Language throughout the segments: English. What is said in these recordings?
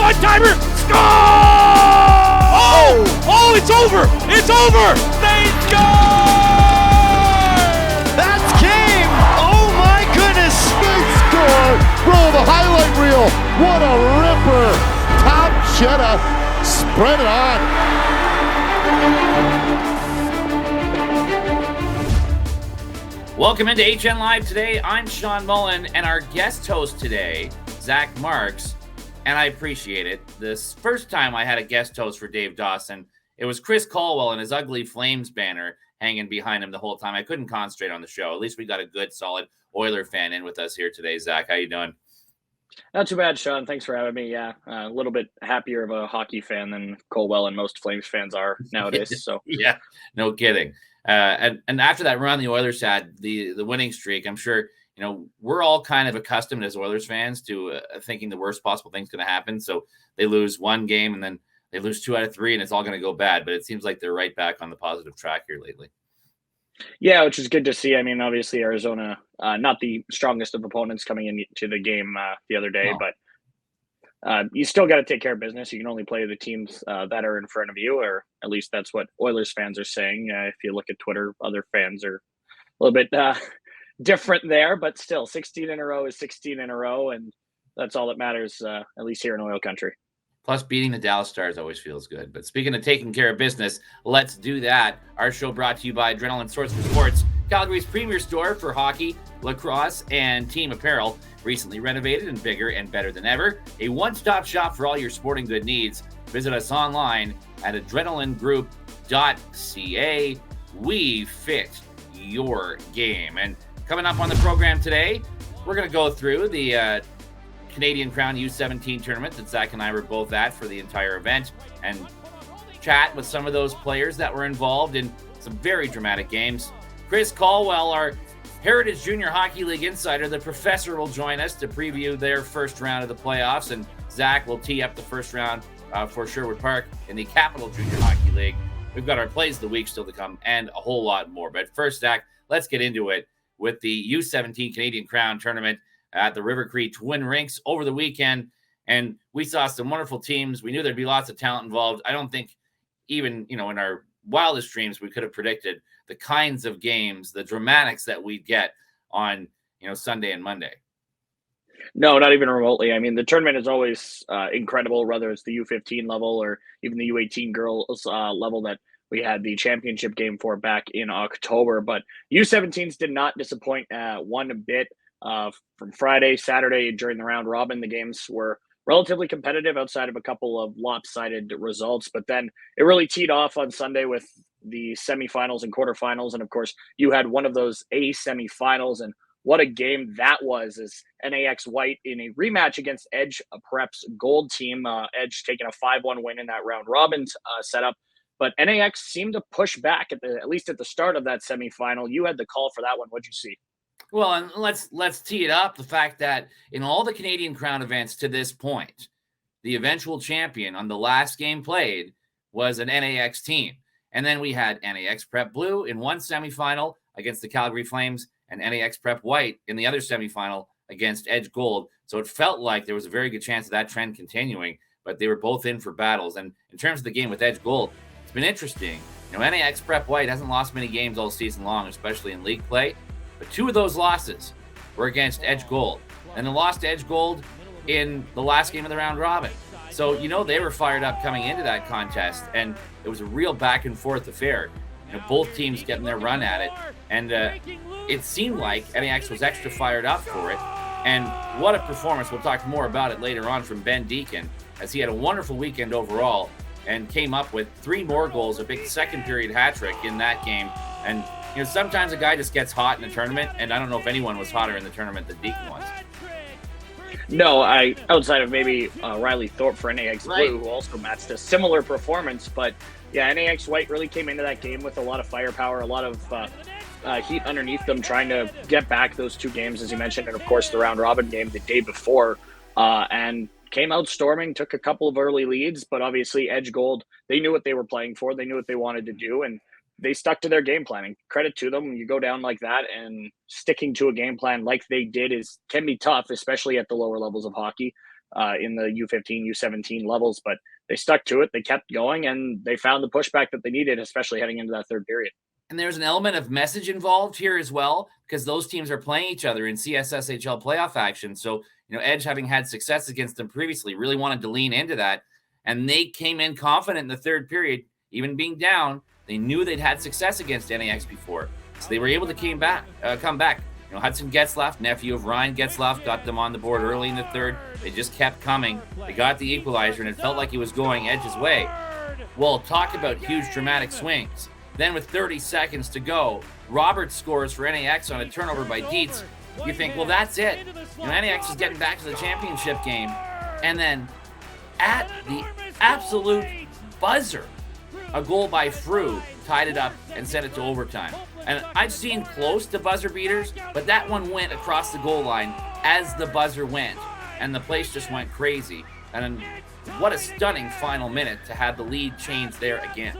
one-timer. Score! Oh, it's over. It's over. They score! That's game. Oh, my goodness. They score. Roll the highlight reel. What a ripper. Top Jetta. Spread it on. Welcome into HNLive Today. I'm Shawn Mullin, and our guest host today, Zach Marks, and I appreciate it. This first time I had a guest host for Dave Dawson, it was Chris Colwell and his ugly Flames banner hanging behind him the whole time. I couldn't concentrate on the show. At least we got a good, solid Oiler fan in with us here today. Zach, how you doing? Not too bad, Shawn. Thanks for having me. Yeah, a little bit happier of a hockey fan than Colwell and most Flames fans are nowadays. So yeah, no kidding. And after that run the Oilers had, the winning streak, I'm sure, we're all kind of accustomed as Oilers fans to thinking the worst possible thing's going to happen. So they lose one game and then they lose 2 out of 3 and it's all going to go bad. But it seems like they're right back on the positive track here lately. Yeah, which is good to see. I mean, obviously Arizona, not the strongest of opponents coming into the game the other day, but you still got to take care of business. You can only play the teams that are in front of you, or at least that's what Oilers fans are saying. If you look at Twitter, other fans are a little bit different there, but still 16 in a row is 16 in a row. And that's all that matters, at least here in oil country. Plus, beating the Dallas Stars always feels good. But speaking of taking care of business, let's do that. Our show brought to you by Adrenaline Source for Sports, Calgary's premier store for hockey, lacrosse, and team apparel. Recently renovated and bigger and better than ever. A one-stop shop for all your sporting good needs. Visit us online at adrenalinegroup.ca. We fit your game. And coming up on the program today, we're going to go through the Canadian Crown U17 tournament that Zach and I were both at for the entire event and chat with some of those players that were involved in some very dramatic games. Chris Colwell, our Heritage Junior Hockey League insider, the professor, will join us to preview their first round of the playoffs, and Zach will tee up the first round for Sherwood Park in the Capital Junior Hockey League. We've got our plays of the week still to come and a whole lot more. But first, Zach, let's get into it with the U17 Canadian Crown tournament at the River Cree Twin Rinks over the weekend. And we saw some wonderful teams. We knew there'd be lots of talent involved. I don't think even, in our wildest dreams, we could have predicted the kinds of games, the dramatics that we'd get on, Sunday and Monday. No, not even remotely. I mean, the tournament is always incredible, whether it's the U15 level or even the U18 girls level that we had the championship game for back in October. But U17s did not disappoint one bit. From Friday, Saturday, during the round robin, the games were relatively competitive outside of a couple of lopsided results. But then it really teed off on Sunday with the semifinals and quarterfinals. And of course, you had one of those A semifinals. And what a game that was, as NAX White in a rematch against Edge Prep's gold team. Edge taking a 5-1 win in that round robin setup. But NAX seemed to push back at least at the start of that semifinal. You had the call for that one. What'd you see? Well, and let's tee it up. The fact that in all the Canadian Crown events to this point, the eventual champion on the last game played was an NAX team. And then we had NAX Prep Blue in one semifinal against the Calgary Flames and NAX Prep White in the other semifinal against Edge Gold. So it felt like there was a very good chance of that trend continuing, but they were both in for battles. And in terms of the game with Edge Gold, it's been interesting. NAX Prep White hasn't lost many games all season long, especially in league play. But 2 of those losses were against Edge Gold. And they lost to Edge Gold in the last game of the round robin. So, they were fired up coming into that contest. And it was a real back and forth affair. Both teams getting their run at it. And it seemed like NAX was extra fired up for it. And what a performance. We'll talk more about it later on from Ben Deacon, as he had a wonderful weekend overall and came up with 3 more goals, a big second period hat trick in that game. And sometimes a guy just gets hot in a tournament, and I don't know if anyone was hotter in the tournament than Deacon was. No, outside of maybe Riley Thorpe for NAX Blue, who also matched a similar performance. But yeah, NAX White really came into that game with a lot of firepower, a lot of heat underneath them, trying to get back those 2 games, as you mentioned, and of course the round robin game the day before, and came out storming, took a couple of early leads. But obviously Edge Gold, they knew what they were playing for, they knew what they wanted to do, and they stuck to their game planning. Credit to them. When you go down like that, and sticking to a game plan like they did can be tough, especially at the lower levels of hockey. in the U15, U17 levels, but they stuck to it. They kept going, and they found the pushback that they needed, especially heading into that third period. And there's an element of message involved here as well, because those teams are playing each other in CSSHL playoff action. So, Edge, having had success against them previously, really wanted to lean into that. And they came in confident in the third period, even being down. They knew they'd had success against NAX before. So they were able to come back. Hudson Getzlaff, nephew of Ryan Getzlaff, got them on the board early in the third. They just kept coming. They got the equalizer, and it felt like he was going Edge's way. Well, talk about huge dramatic swings. Then with 30 seconds to go, Roberts scores for NAX on a turnover by Dietz. You think, well, that's it. NAX is getting back to the championship game. And then at the absolute buzzer, a goal by Frew tied it up and sent it to overtime. And I've seen close to buzzer beaters, but that one went across the goal line as the buzzer went. And the place just went crazy. And what a stunning final minute to have the lead change there again.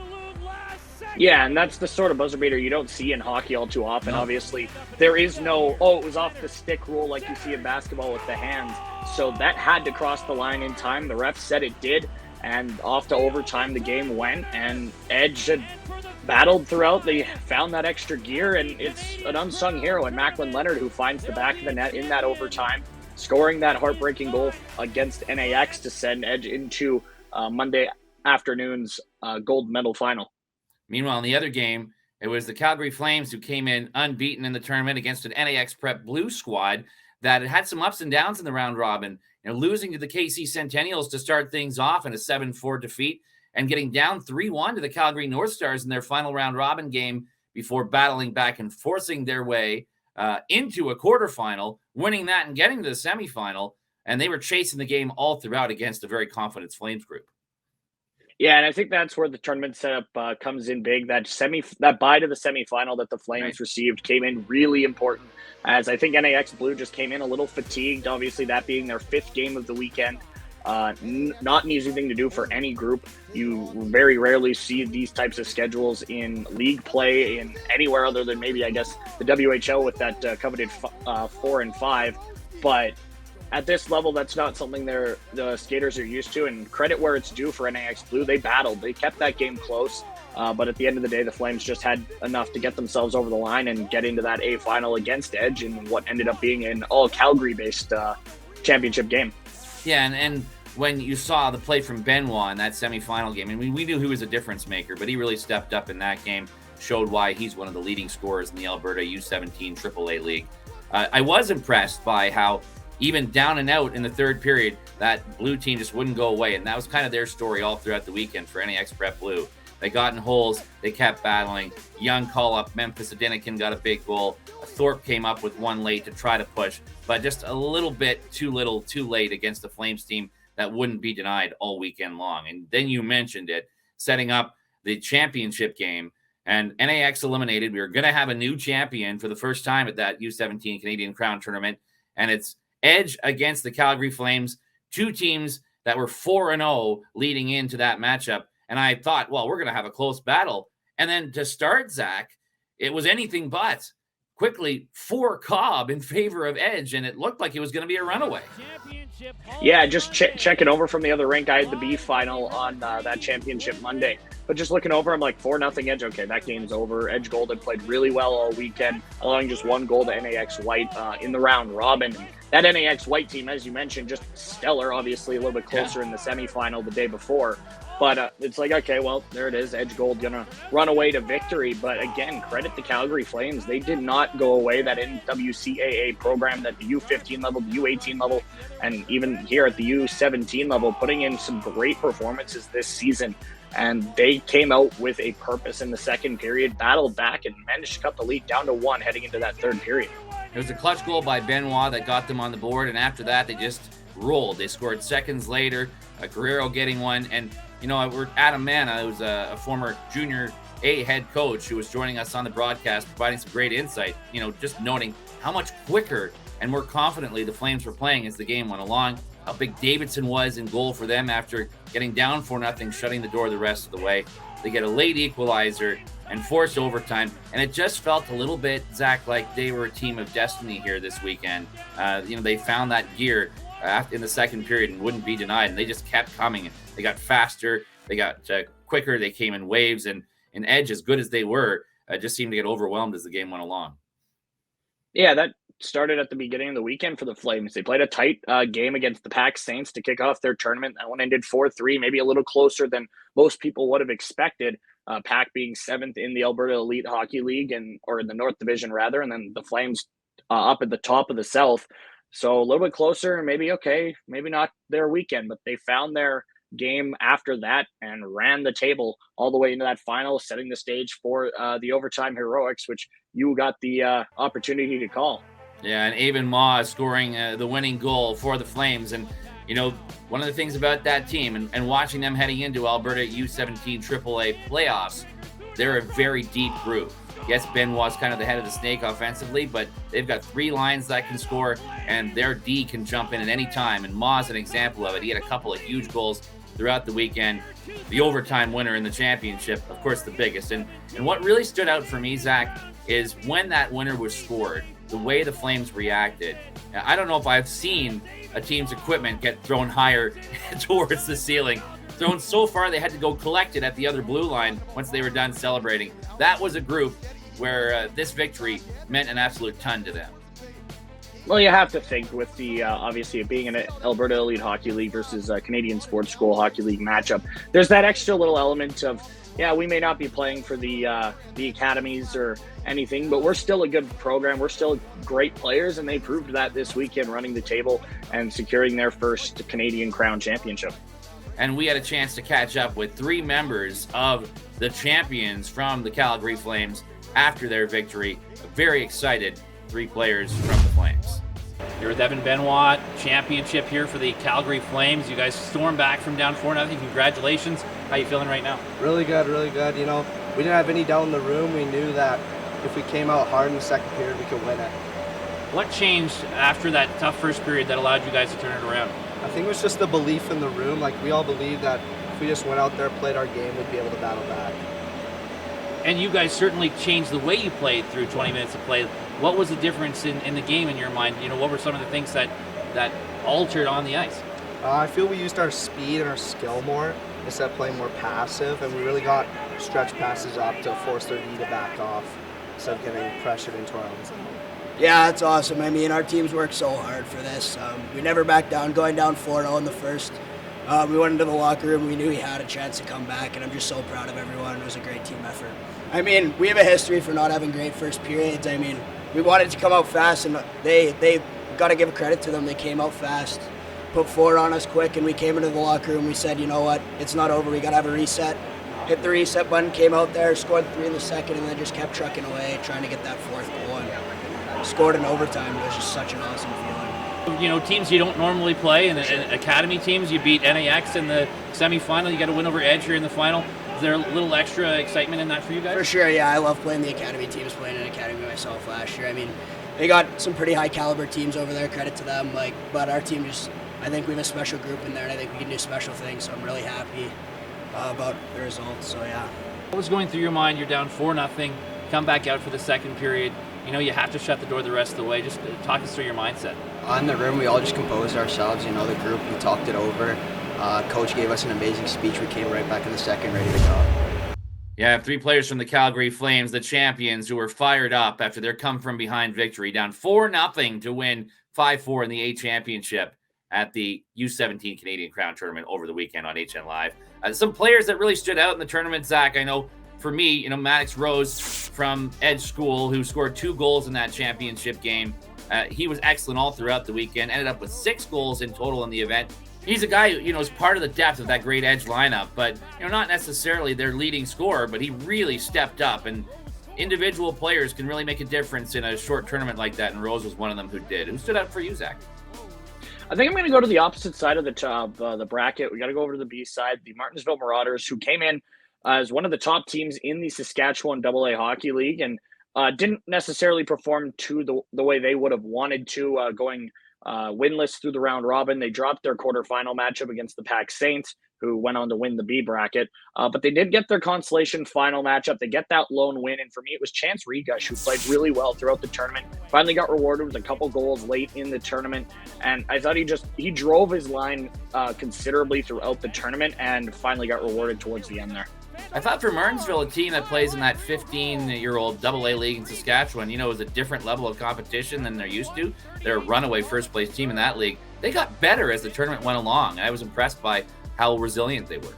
Yeah, and that's the sort of buzzer beater you don't see in hockey all too often. No. Obviously, there is no, it was off the stick rule like you see in basketball with the hands. So that had to cross the line in time. The ref said it did, and off to overtime the game went, and Edge had battled throughout. They found that extra gear, and it's an unsung hero in Macklin Leonard who finds the back of the net in that overtime, scoring that heartbreaking goal against NAX to send Edge into Monday afternoon's gold medal final. Meanwhile, in the other game, it was the Calgary Flames who came in unbeaten in the tournament against an NAX Prep Blue squad that had some ups and downs in the round robin, losing to the KC Centennials to start things off in a 7-4 defeat and getting down 3-1 to the Calgary North Stars in their final round robin game before battling back and forcing their way into a quarterfinal, winning that and getting to the semifinal. And they were chasing the game all throughout against a very confident Flames group. Yeah, and I think that's where the tournament setup comes in big. That bye to the semifinal that the Flames received came in really important, as I think NAX Blue just came in a little fatigued, obviously that being their 5th game of the weekend. Not an easy thing to do for any group. You very rarely see these types of schedules in league play in anywhere other than maybe, I guess, the WHL with that coveted 4 and 5. But at this level, that's not something the skaters are used to, and credit where it's due for NAX Blue. They battled. They kept that game close, but at the end of the day, the Flames just had enough to get themselves over the line and get into that A final against Edge in what ended up being an all Calgary-based championship game. Yeah, and when you saw the play from Benoit in that semifinal game, and we knew he was a difference maker, but he really stepped up in that game, showed why he's one of the leading scorers in the Alberta U17 AAA League. I was impressed by how even down and out in the third period, that Blue team just wouldn't go away. And that was kind of their story all throughout the weekend for NAX Prep Blue. They got in holes. They kept battling. Young call-up. Memphis Deacon got a big goal. Thorpe came up with one late to try to push, but just a little bit too little, too late against the Flames team that wouldn't be denied all weekend long. And then you mentioned it, setting up the championship game. And NAX eliminated. We were going to have a new champion for the first time at that U17 Canadian Crown tournament. And it's Edge against the Calgary Flames, 2 teams that were 4-0 leading into that matchup. And I thought, well, we're going to have a close battle. And then to start, Zach, it was anything but. Quickly, 4 Cobb in favor of Edge, and it looked like it was going to be a runaway. Yeah, just checking over from the other rink. I had the B final on that championship Monday. But just looking over, I'm like, 4-0 Edge. Okay, that game's over. Edge Golden played really well all weekend, allowing just 1 goal to NAX White in the round robin. That NAX White team, as you mentioned, just stellar, obviously a little bit closer in the semifinal the day before. But it's like, okay, well, there it is. Edge Gold going to run away to victory. But again, credit the Calgary Flames. They did not go away. That NWCAA program, that the U15 level, the U18 level, and even here at the U17 level, putting in some great performances this season. And they came out with a purpose in the second period, battled back, and managed to cut the lead down to 1 heading into that third period. It was a clutch goal by Benoit that got them on the board, and after that, they just rolled. They scored seconds later, Guerrero getting one, and we're Adam Manna, who's a former junior A head coach who was joining us on the broadcast, providing some great insight, just noting how much quicker and more confidently the Flames were playing as the game went along, how big Davidson was in goal for them after getting down 4-0, shutting the door the rest of the way. They get a late equalizer and forced overtime, and it just felt a little bit, Zach, like they were a team of destiny here this weekend. They found that gear, in the second period and wouldn't be denied. And they just kept coming. They got faster. They got quicker. They came in waves. And Edge, as good as they were, just seemed to get overwhelmed as the game went along. Yeah, that started at the beginning of the weekend for the Flames. They played a tight game against the Pack Saints to kick off their tournament. That one ended 4-3, maybe a little closer than most people would have expected. Pack being 7th in the Alberta Elite Hockey League, or in the North Division rather, and then the Flames up at the top of the South. So a little bit closer, maybe not their weekend, but they found their game after that and ran the table all the way into that final, setting the stage for the overtime heroics, which you got the opportunity to call. Yeah, and Avon Maw scoring the winning goal for the Flames. And, one of the things about that team and watching them heading into Alberta U17 AAA playoffs, they're a very deep group. Yes, Benoit's kind of the head of the snake offensively, but they've got 3 lines that can score, and their D can jump in at any time. And Maw's an example of it. He had a couple of huge goals throughout the weekend. The overtime winner in the championship, of course, the biggest. And what really stood out for me, Zach, is when that winner was scored, the way the Flames reacted. Now, I don't know if I've seen a team's equipment get thrown higher towards the ceiling, thrown so far they had to go collect it at the other blue line once they were done celebrating. That was a group where this victory meant an absolute ton to them. Well, you have to think with the obviously it being an Alberta Elite Hockey League versus Canadian Sports School Hockey League matchup, there's that extra little element of, we may not be playing for the academies or anything, but we're still a good program. We're still great players, and they proved that this weekend, running the table and securing their first Canadian Crown championship. And we had a chance to catch up with 3 members of the champions from the Calgary Flames after their victory. Very excited 3 players from the Flames. You're with Evan Benoit, championship here for the Calgary Flames. You guys stormed back from down 4-0. Congratulations. How are you feeling right now? Really good, really good. We didn't have any doubt in the room. We knew that if we came out hard in the second period, we could win it. What changed after that tough first period that allowed you guys to turn it around? I think it was just the belief in the room. We all believed that if we just went out there, played our game, we'd be able to battle back. And you guys certainly changed the way you played through 20 minutes of play. What was the difference in the game in your mind? What were some of the things that altered on the ice? I feel we used our speed and our skill more instead of playing more passive, and we really got stretch passes up to force their D to back off instead of getting pressured into our own zone. Yeah, it's awesome. Our teams worked so hard for this. We never backed down, going down 4-0 in the first. We went into the locker room. We knew we had a chance to come back, and I'm just so proud of everyone. It was a great team effort. We have a history for not having great first periods. We wanted to come out fast, and they got to give credit to them. They came out fast, put 4 on us quick, and we came into the locker room. We said, you know what, it's not over. We got to have a reset. Hit the reset button, came out there, scored 3 in the second, and then just kept trucking away, trying to get that 4th goal, and scored in overtime. It was just such an awesome feeling. Teams you don't normally play, and academy teams, you beat NAX in the semifinal. You got to win over Edge here in the final. Is there a little extra excitement in that for you guys? For sure, yeah. I love playing the academy teams, playing in academy myself last year. They got some pretty high caliber teams over there, credit to them. But our team I think we have a special group in there, and I think we can do special things, so I'm really happy about the results, so yeah. What was going through your mind? You're down 4-0, come back out for the second period. You have to shut the door the rest of the way. Just talk us through your mindset. On the room, we all just composed ourselves, the group, we talked it over. Coach gave us an amazing speech. We came right back in the second, ready to go. Yeah, 3 players from the Calgary Flames, the champions, who were fired up after their come-from-behind victory, down 4-0 to win 5-4 in the A championship at the U17 Canadian Crown tournament over the weekend on HNLive. Some players that really stood out in the tournament, Zach, I know for me, Maddox Rose from Edge School, who scored 2 goals in that championship game. He was excellent all throughout the weekend, ended up with 6 goals in total in the event. He's a guy who, is part of the depth of that great Edge lineup, but, not necessarily their leading scorer, but he really stepped up, and individual players can really make a difference in a short tournament like that, and Rose was one of them who did. Who stood out for you, Zach? I think I'm going to go to the opposite side of the bracket. We got to go over to the B side, the Martinsville Marauders, who came in as one of the top teams in the Saskatchewan AA Hockey League, and didn't necessarily perform to the way they would have wanted to, going winless through the round robin. They dropped their quarterfinal matchup against the Pack Saints who went on to win the B bracket. But they did get their consolation final matchup. They get that lone win. And for me, it was Chance Regush, who played really well throughout the tournament. Finally got rewarded with a couple goals late in the tournament. And I thought he drove his line considerably throughout the tournament and finally got rewarded towards the end there. I thought for Martinsville, a team that plays in that 15-year-old AA league in Saskatchewan, is a different level of competition than they're used to. They're a runaway first-place team in that league. They got better as the tournament went along. I was impressed by how resilient they were.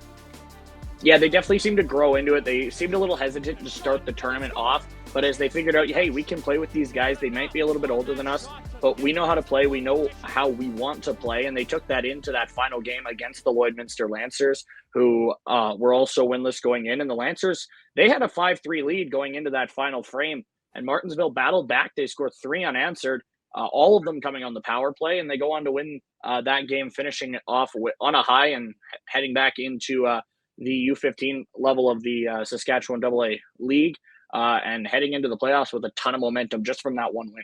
Yeah, they definitely seemed to grow into it. They seemed a little hesitant to start the tournament off, but as they figured out, hey, we can play with these guys. They might be a little bit older than us, but we know how to play. We know how we want to play, and they took that into that final game against the Lloydminster Lancers, who were also winless going in. And the Lancers, they had a 5-3 lead going into that final frame, and Martinsville battled back. They scored 3 unanswered, all of them coming on the power play, and they go on to win that game, finishing it off on a high and heading back into the U15 level of the Saskatchewan AA League and heading into the playoffs with a ton of momentum just from that one win.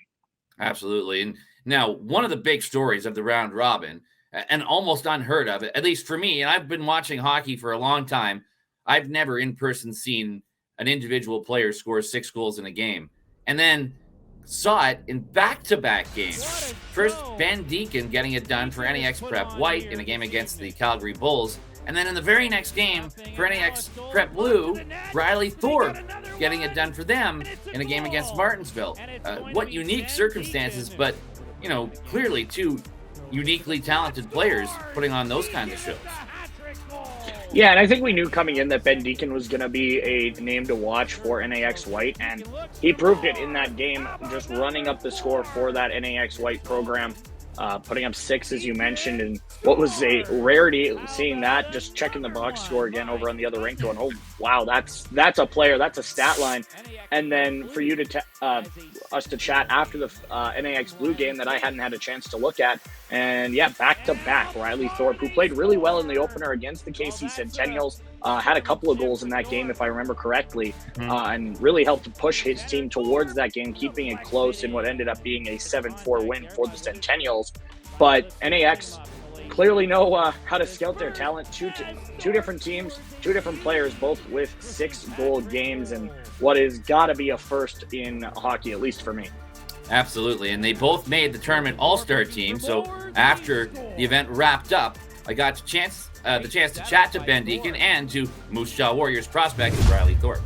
Absolutely. And now, one of the big stories of the round robin, and almost unheard of, at least for me, and I've been watching hockey for a long time, I've never in person seen an individual player score 6 goals in a game. And then saw it in back-to-back games. First, Ben Deacon getting it done for NAX Prep White in a game against the Calgary Bulls. And then in the very next game for NAX Prep Blue, Riley Thorpe getting it done for them in a game against Martinsville. What unique circumstances, but, clearly 2 uniquely talented players putting on those kinds of shows. Yeah, and I think we knew coming in that Ben Deacon was going to be a name to watch for NAX White, and he proved it in that game, just running up the score for that NAX White program. Putting up 6, as you mentioned, and what was a rarity seeing that, just checking the box score again over on the other rink going, oh, wow, that's a player, that's a stat line. And then for you to us to chat after the NAX Blue game that I hadn't had a chance to look at. And yeah, back-to-back, Riley Thorpe, who played really well in the opener against the KC Centennials, had a couple of goals in that game, if I remember correctly, and really helped to push his team towards that game, keeping it close in what ended up being a 7-4 win for the Centennials. But NAX clearly know how to scout their talent. Two different teams, 2 different players, both with 6-goal games, and what is got to be a first in hockey, at least for me. Absolutely, and they both made the tournament all-star team. So after the event wrapped up, I got the chance to chat to Ben Deacon and to Moose Jaw Warriors prospect Riley Thorpe.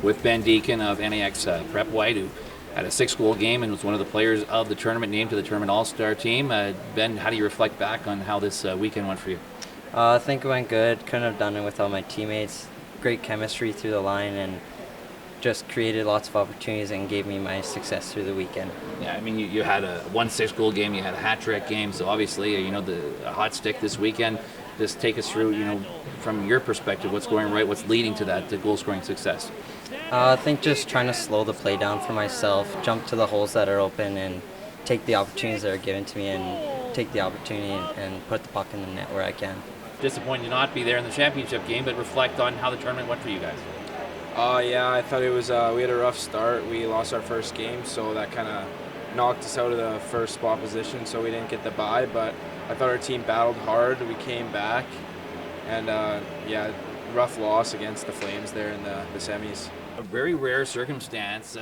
With Ben Deacon of NAX Prep White, who had a 6-goal game and was one of the players of the tournament named to the tournament all-star team. Ben, how do you reflect back on how this weekend went for you? I think it went good. Couldn't have done it without my teammates. Great chemistry through the line, and just created lots of opportunities and gave me my success through the weekend. Yeah, I mean, you had a 1-6-goal game, you had a hat-trick game, so obviously, the hot stick this weekend. Just take us through, from your perspective, what's going right, what's leading to that, the goal-scoring success. I think just trying to slow the play down for myself, jump to the holes that are open, and take the opportunities that are given to me, and take the opportunity and put the puck in the net where I can. Disappointed to not be there in the championship game, but reflect on how the tournament went for you guys. Yeah, I thought it was, we had a rough start. We lost our first game, so that kind of knocked us out of the first spot position, so we didn't get the bye, but I thought our team battled hard. We came back, and yeah, rough loss against the Flames there in the semis. A very rare circumstance,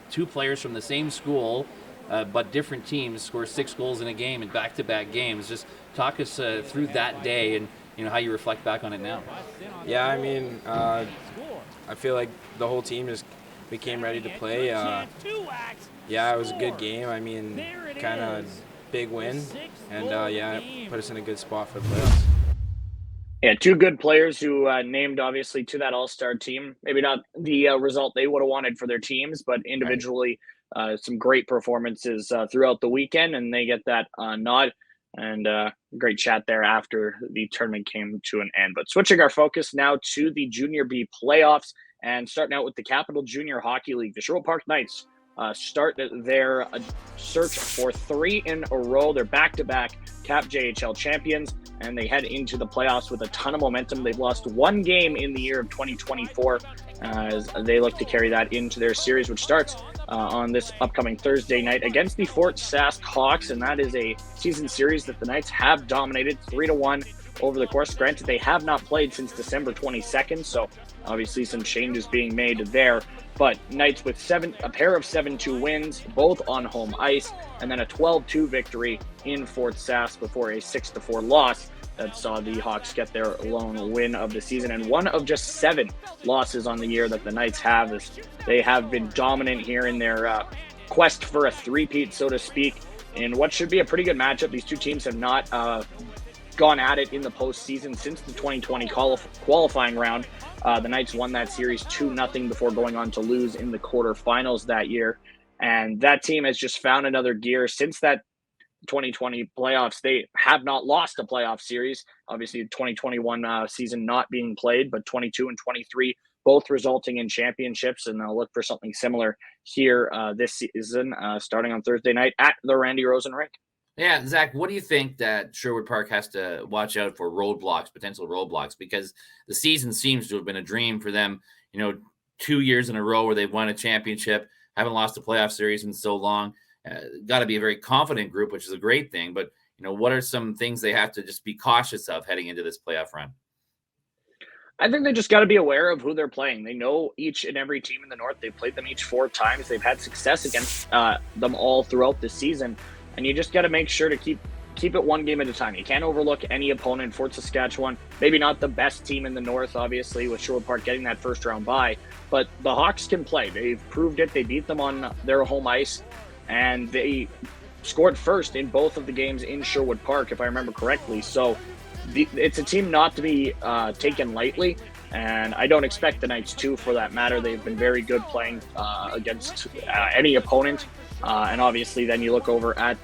2 players from the same school, but different teams score 6 goals in a game in back-to-back games. Just talk us through that day and how you reflect back on it now. Yeah, I mean, I feel like the whole team we came ready to play. Yeah, it was a good game. I mean, kind of big win, and yeah, it put us in a good spot for the playoffs. Yeah, 2 good players who named, obviously, to that all-star team. Maybe not the result they would have wanted for their teams, but individually, some great performances throughout the weekend, and they get that nod. And great chat there after the tournament came to an end. But switching our focus now to the Junior B playoffs, and starting out with the Capital Junior Hockey League. The Sherwood Park Knights start their search for 3 in a row. They're back-to-back Cap JHL champions, and they head into the playoffs with a ton of momentum. They've lost 1 game in the year of 2024 as they look to carry that into their series, which starts on this upcoming Thursday night against the Fort Sask Hawks, and that is a season series that the Knights have dominated 3-1 over the course. Granted, they have not played since December 22nd, so obviously some changes being made there. But Knights with a pair of 7-2 wins, both on home ice, and then a 12-2 victory in Fort Sask before a 6-4 loss that saw the Hawks get their lone win of the season, and one of just 7 losses on the year that the Knights have. They have been dominant here in their quest for a three-peat, so to speak, in what should be a pretty good matchup. These two teams have not gone at it in the postseason since the 2020 qualifying round. The Knights won that series 2-0 before going on to lose in the quarterfinals that year. And that team has just found another gear since that 2020 playoffs. They have not lost a playoff series. Obviously, the 2021 season not being played, but 22 and 23 both resulting in championships. And they'll look for something similar here this season, starting on Thursday night at the Randy Rosen Rink. Yeah, Zach, what do you think that Sherwood Park has to watch out for potential roadblocks? Because the season seems to have been a dream for them, 2 years in a row where they've won a championship, haven't lost a playoff series in so long. Got to be a very confident group, which is a great thing. But, what are some things they have to just be cautious of heading into this playoff run? I think they just got to be aware of who they're playing. They know each and every team in the North. They've played them each 4 times. They've had success against them all throughout the season. And you just got to make sure to keep it one game at a time. You can't overlook any opponent. Fort Saskatchewan, maybe not the best team in the North, obviously, with Sherwood Park getting that first round bye. But the Hawks can play. They've proved it. They beat them on their home ice. And they scored first in both of the games in Sherwood Park, if I remember correctly. So it's a team not to be taken lightly. And I don't expect the Knights to, for that matter. They've been very good playing against any opponent. And obviously then you look over at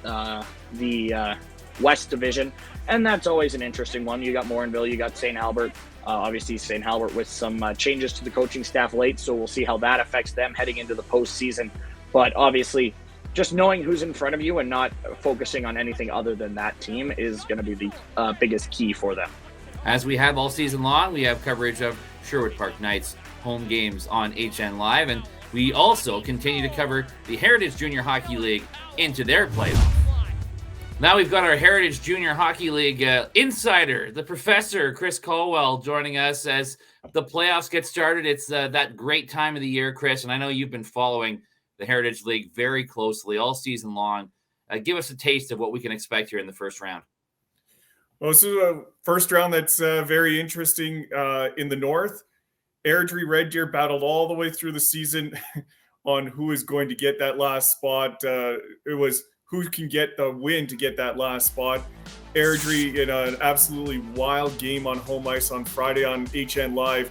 the West Division, and that's always an interesting one. You got Morinville, you got St. Albert. Obviously St. Albert with some changes to the coaching staff late, so we'll see how that affects them heading into the postseason. But obviously, just knowing who's in front of you and not focusing on anything other than that team is going to be the biggest key for them. As we have all season long, we have coverage of Sherwood Park Knights home games on HNLive, and we also continue to cover the Heritage Junior Hockey League into their playoff. Now we've got our Heritage Junior Hockey League insider, the professor, Chris Colwell, joining us as the playoffs get started. It's that great time of the year, Chris, and I know you've been following the Heritage League very closely all season long. Give us a taste of what we can expect here in the first round. Well, this is a first round that's very interesting in the North. Airdrie Red Deer battled all the way through the season on who is going to get that last spot. It was who can get the win to get that last spot. Airdrie, in an absolutely wild game on home ice on Friday on HNLive,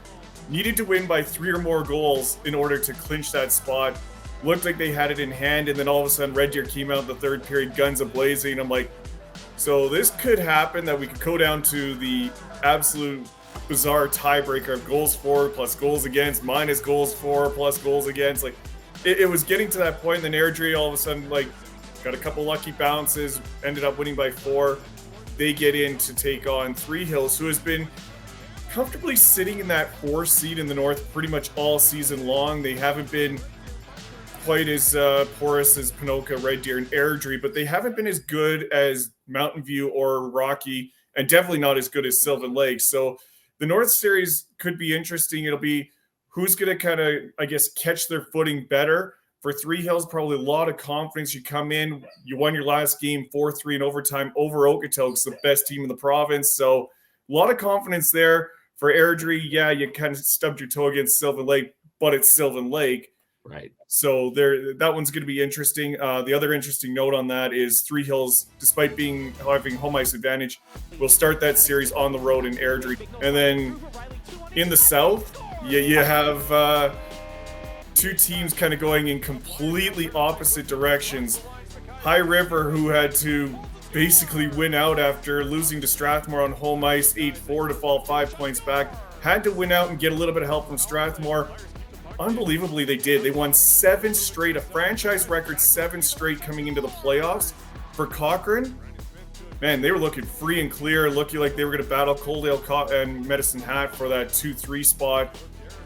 needed to win by 3 or more goals in order to clinch that spot. Looked like they had it in hand, and then all of a sudden Red Deer came out in the third period, guns a-blazing, and I'm like, so this could happen, that we could go down to the absolute bizarre tiebreaker of goals for plus goals against minus goals for plus goals against. Like it was getting to that point. And then Airdrie all of a sudden got a couple lucky bounces, ended up winning by 4. They get in to take on Three Hills, who has been comfortably sitting in that 4th seed in the North pretty much all season long. They haven't been quite as porous as Ponoka, Red Deer, and Airdrie, but they haven't been as good as Mountain View or Rocky, and definitely not as good as Sylvan Lake. So the North Series could be interesting. It'll be who's going to kind of, catch their footing better. For Three Hills, probably a lot of confidence. You come in, you won your last game 4-3 in overtime over Okotoks, the best team in the province. So a lot of confidence there. For Airdrie, yeah, you kind of stubbed your toe against Sylvan Lake, but it's Sylvan Lake. Right. So that one's going to be interesting. The other interesting note on that is Three Hills, despite having home ice advantage, will start that series on the road in Airdrie. And then in the South, you have 2 teams kind of going in completely opposite directions. High River, who had to basically win out after losing to Strathmore on home ice 8-4 to fall 5 points back, had to win out and get a little bit of help from Strathmore. Unbelievably, they did. They won 7 straight, a franchise record 7 straight coming into the playoffs. For Cochrane, man, they were looking free and clear, looking like they were going to battle Coaldale and Medicine Hat for that 2-3 spot.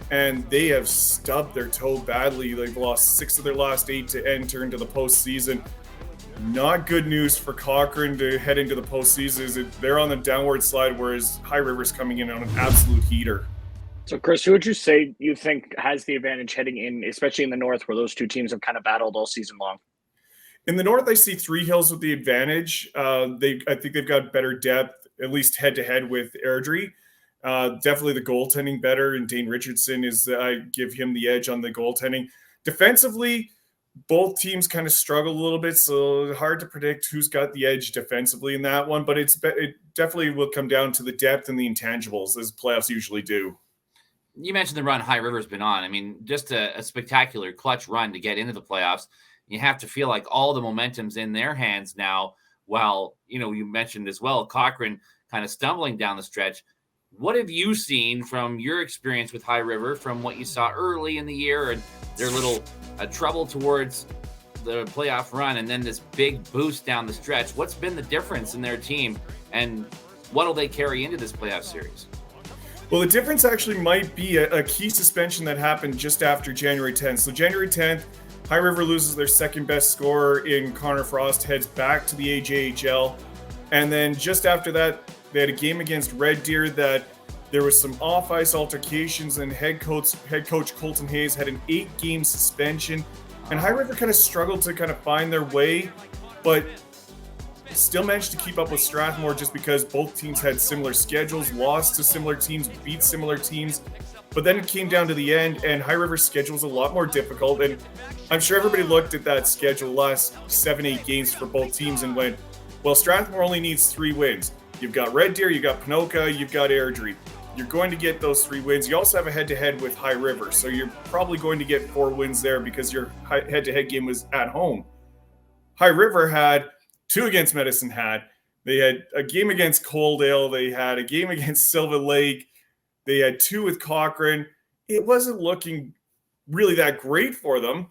And they have stubbed their toe badly. They've lost 6 of their last 8 to enter into the postseason. not good news for Cochrane to head into the postseason. They're on the downward slide, whereas High River's coming in on an absolute heater. So, Chris, who would you say you think has the advantage heading in, especially in the North, where those two teams have kind of battled all season long? In the North, I see Three Hills with the advantage. I think they've got better depth, at least head-to-head with Airdrie. Definitely the goaltending better, and Dane Richardson I give him the edge on the goaltending. Defensively, both teams kind of struggle a little bit, so hard to predict who's got the edge defensively in that one, but it definitely will come down to the depth and the intangibles, as playoffs usually do. You mentioned the run High River's been on. I mean, just a spectacular clutch run to get into the playoffs. You have to feel like all the momentum's in their hands now, while, you mentioned as well, Cochrane kind of stumbling down the stretch. What have you seen from your experience with High River, from what you saw early in the year and their little trouble towards the playoff run and then this big boost down the stretch? What's been the difference in their team, and what will they carry into this playoff series? Well, the difference actually might be a key suspension that happened just after January 10th. So January 10th, High River loses their second best scorer in Connor Frost, heads back to the AJHL. And then just after that, they had a game against Red Deer that there was some off-ice altercations, and head coach Colton Hayes had an 8-game suspension. And High River kind of struggled to kind of find their way, but still managed to keep up with Strathmore just because both teams had similar schedules, lost to similar teams, beat similar teams. But then it came down to the end, and High River's schedule was a lot more difficult. And I'm sure everybody looked at that schedule, last 7-8 games for both teams, and went, well, Strathmore only needs 3 wins. You've got Red Deer, you've got Ponoka, you've got Airdrie. You're going to get those 3 wins. You also have a head-to-head with High River, so you're probably going to get 4 wins there because your head-to-head game was at home. High River had 2 against Medicine Hat. They had a game against Coaldale. They had a game against Sylvan Lake. They had 2 with Cochrane. It wasn't looking really that great for them.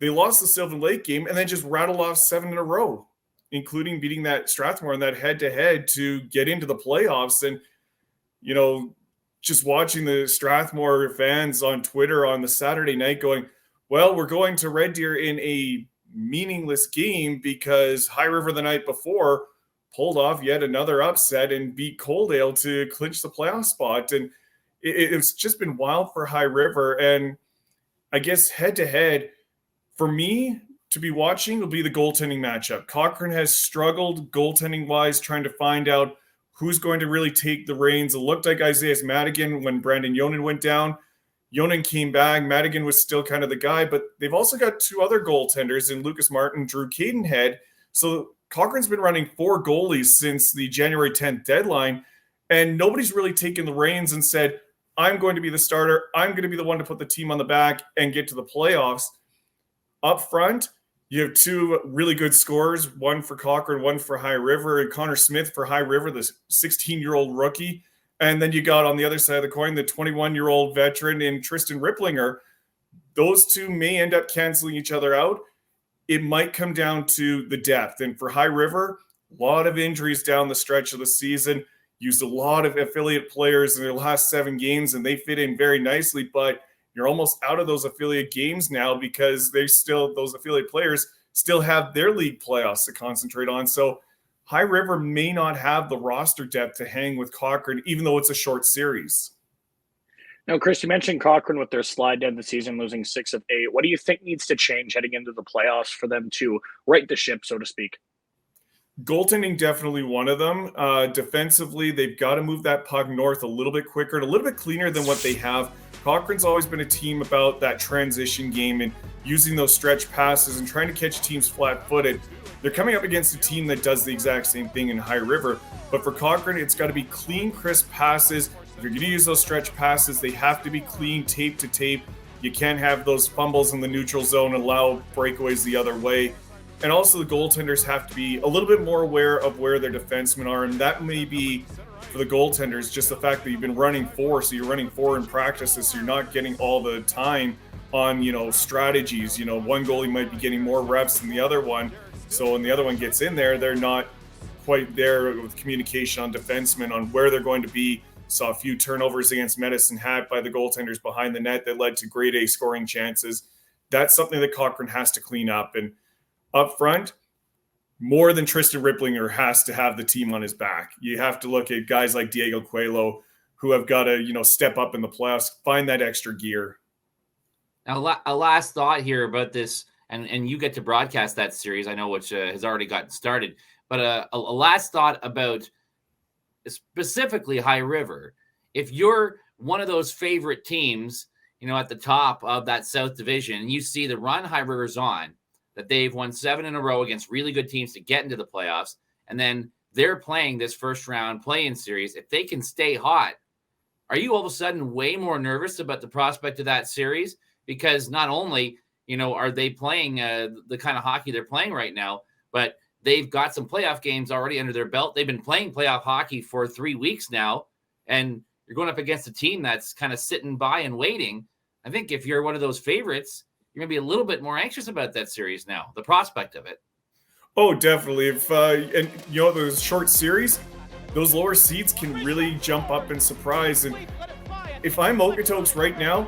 They lost the Sylvan Lake game and then just rattled off 7 in a row, including beating that Strathmore in that head-to-head to get into the playoffs. And, just watching the Strathmore fans on Twitter on the Saturday night going, well, we're going to Red Deer in a meaningless game because High River the night before pulled off yet another upset and beat Coaldale to clinch the playoff spot. And it's just been wild for High River. And I guess head-to-head, for me to be watching, will be the goaltending matchup. Cochrane has struggled goaltending-wise, trying to find out who's going to really take the reins. It looked like Isaiah Madigan when Brandon Yonan went down. Yonan came back. Madigan was still kind of the guy, but they've also got 2 other goaltenders in Lucas Martin, Drew Cadenhead. So Cochrane's been running 4 goalies since the January 10th deadline, and nobody's really taken the reins and said, I'm going to be the starter. I'm going to be the one to put the team on the back and get to the playoffs. Up front, you have 2 really good scorers, one for Cochrane, one for High River, and Connor Smith for High River, the 16-year-old rookie. And then you got on the other side of the coin, the 21-year-old veteran in Tristan Ripplinger. Those 2 may end up canceling each other out. It might come down to the depth. And for High River, a lot of injuries down the stretch of the season. Used a lot of affiliate players in their last 7 games, and they fit in very nicely. But you're almost out of those affiliate games now because those affiliate players still have their league playoffs to concentrate on. So High River may not have the roster depth to hang with Cochrane, even though it's a short series. Now, Chris, you mentioned Cochrane with their slide down the season, losing 6 of 8. What do you think needs to change heading into the playoffs for them to right the ship, so to speak? Goaltending, definitely one of them. Defensively, they've got to move that puck north a little bit quicker and a little bit cleaner than what they have. Cochrane's always been a team about that transition game and using those stretch passes and trying to catch teams flat-footed. They're coming up against a team that does the exact same thing in High River. But for Cochrane, it's got to be clean, crisp passes. If you're going to use those stretch passes, they have to be clean, tape to tape. You can't have those fumbles in the neutral zone and allow breakaways the other way. And also the goaltenders have to be a little bit more aware of where their defensemen are. And that may be, for the goaltenders, just the fact that you've been running 4. So you're running 4 in practices. So you're not getting all the time on, strategies. One goalie might be getting more reps than the other one. So when the other one gets in there, they're not quite there with communication on defensemen on where they're going to be. Saw a few turnovers against Medicine Hat by the goaltenders behind the net that led to grade A scoring chances. That's something that Cochrane has to clean up. And up front, more than Tristan Ripplinger has to have the team on his back. You have to look at guys like Diego Coelho who have got to, step up in the playoffs, find that extra gear. Now, a last thought here about this, and you get to broadcast that series, I know, which has already gotten started, but a last thought about specifically High River. If you're one of those favorite teams, at the top of that South Division, and you see the run High River's on, that they've won 7 in a row against really good teams to get into the playoffs, and then they're playing this first round play-in series. If they can stay hot, are you all of a sudden way more nervous about the prospect of that series? Because not only, are they playing the kind of hockey they're playing right now, but they've got some playoff games already under their belt. They've been playing playoff hockey for 3 weeks now, and you're going up against a team that's kind of sitting by and waiting. I think if you're one of those favorites, you're going to be a little bit more anxious about that series now, the prospect of it. Oh, definitely. And those short series, those lower seeds can really jump up and surprise. And if I'm Okotoks right now,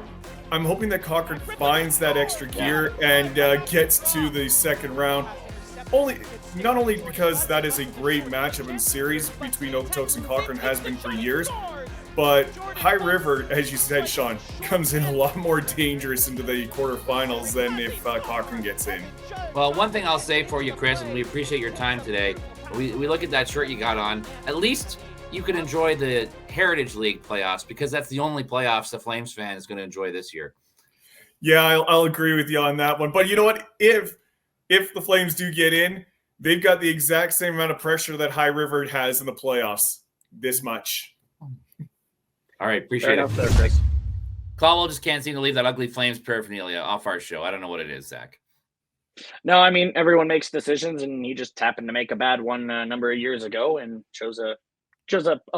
I'm hoping that Cochrane finds that extra gear and gets to the second round. Not only because that is a great matchup in series between Okotoks and Cochrane, has been for years, but High River, as you said, Shawn, comes in a lot more dangerous into the quarterfinals than if Cochrane gets in. Well, one thing I'll say for you, Chris, and we appreciate your time today. We look at that shirt you got on. At least you can enjoy the Heritage League playoffs, because that's the only playoffs the Flames fan is going to enjoy this year. Yeah, I'll agree with you on that one. But you know what? If the Flames do get in, they've got the exact same amount of pressure that High River has in the playoffs. This much. All right, appreciate it. There, Chris. Colwell just can't seem to leave that ugly Flames paraphernalia off our show. I don't know what it is, Zach. No, I mean, everyone makes decisions, and he just happened to make a bad one a number of years ago and chose a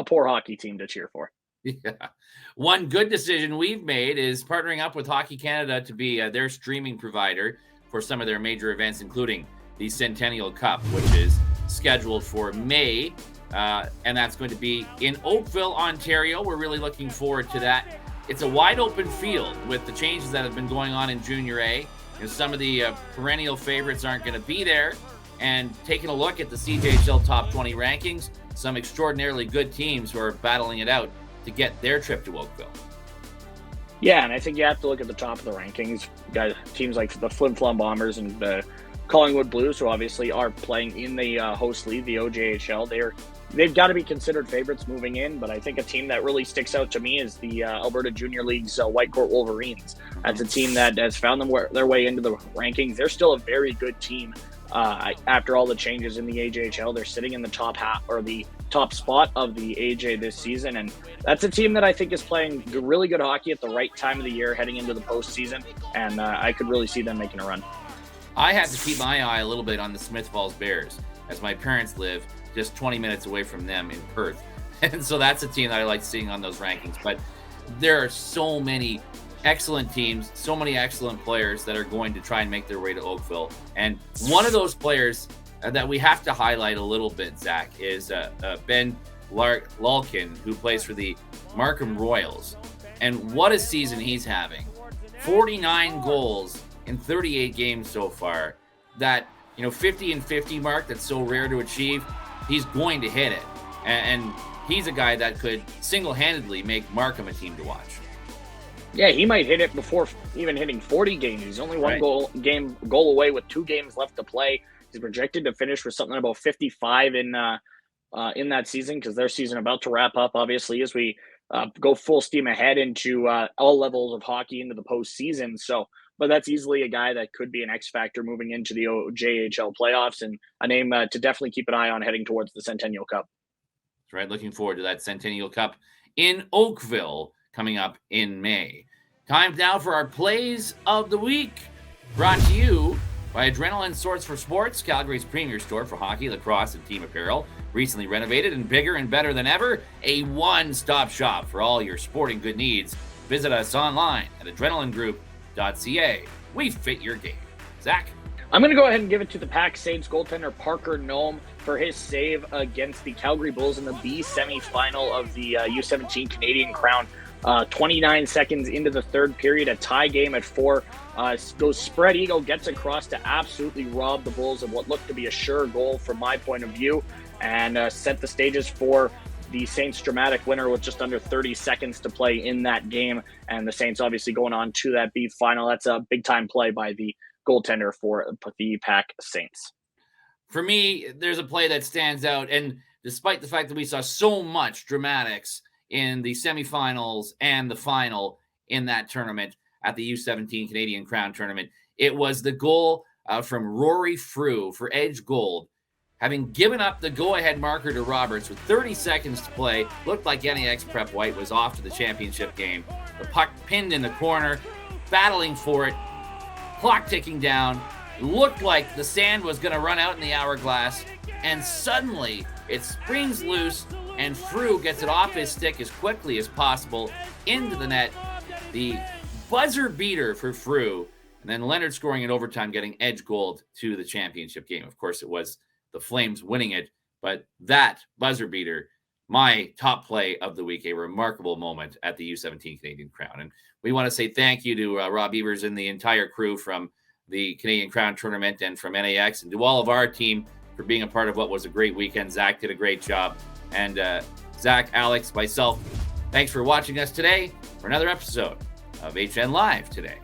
poor hockey team to cheer for. Yeah. One good decision we've made is partnering up with Hockey Canada to be their streaming provider for some of their major events, including the Centennial Cup, which is scheduled for May. And that's going to be in Oakville, Ontario. We're really looking forward to that. It's a wide open field with the changes that have been going on in Junior A. Some of the perennial favorites aren't going to be there. And taking a look at the CJHL Top 20 rankings, some extraordinarily good teams who are battling it out to get their trip to Oakville. Yeah, and I think you have to look at the top of the rankings. Guys, teams like the Flin Flon Bombers and the Collingwood Blues, who obviously are playing in the host league, the OJHL. They've got to be considered favorites moving in, but I think a team that really sticks out to me is the Alberta Junior League's Whitecourt Wolverines. That's a team that has found their way into the rankings. They're still a very good team. After all the changes in the AJHL, they're sitting in the top half or the top spot of the AJ this season, and that's a team that I think is playing really good hockey at the right time of the year, heading into the postseason, and I could really see them making a run. I have to keep my eye a little bit on the Smith Falls Bears, as my parents live just 20 minutes away from them in Perth, and so that's a team that I like seeing on those rankings. But there are so many excellent teams, so many excellent players that are going to try and make their way to Oakville. And one of those players that we have to highlight a little bit, Zach, is Ben Lalkin, who plays for the Markham Royals. And what a season he's having. 49 goals in 38 games so far. That, 50 and 50 mark that's so rare to achieve, he's going to hit it. And he's a guy that could single-handedly make Markham a team to watch. Yeah, he might hit it before even hitting 40 games. He's only one goal away with 2 games left to play. He's projected to finish with something about 55 in that season, because their season about to wrap up, obviously, as we go full steam ahead into all levels of hockey into the postseason. So, but that's easily a guy that could be an X factor moving into the JHL playoffs, and a name to definitely keep an eye on heading towards the Centennial Cup. That's right. Looking forward to that Centennial Cup in Oakville coming up in May. Time now for our plays of the week, brought to you by Adrenaline Sorts for Sports, Calgary's premier store for hockey, lacrosse, and team apparel. Recently renovated and bigger and better than ever, a one-stop shop for all your sporting good needs. Visit us online at adrenalinegroup.ca. We fit your game. Zach? I'm going to go ahead and give it to the Pack Saints goaltender Parker Nome for his save against the Calgary Bulls in the B semifinal of the U17 Canadian Crown 29 seconds into the third period, a tie game at 4. Goes spread eagle, gets across to absolutely rob the Bulls of what looked to be a sure goal from my point of view, and set the stages for the Saints' dramatic winner with just under 30 seconds to play in that game. And the Saints obviously going on to that B final. That's a big-time play by the goaltender for the Pack Saints. For me, there's a play that stands out, and despite the fact that we saw so much dramatics in the semifinals and the final in that tournament at the U17 Canadian Crown tournament, it was the goal from Rory Frew for Edge Gold. Having given up the go-ahead marker to Roberts with 30 seconds to play, looked like NAX Prep White was off to the championship game. The puck pinned in the corner, battling for it, clock ticking down. It looked like the sand was going to run out in the hourglass, and suddenly it springs loose, and Frew gets it off his stick as quickly as possible into the net. The buzzer beater for Frew, and then Leonard scoring in overtime, getting Edge Gold to the championship game. Of course, it was the Flames winning it, but that buzzer beater, my top play of the week, a remarkable moment at the U17 Canadian Crown. And we want to say thank you to Rob Evers and the entire crew from the Canadian Crown tournament and from NAX, and to all of our team for being a part of what was a great weekend. Zach did a great job. And Zach, Alex, myself, thanks for watching us today for another episode of HNLive Today.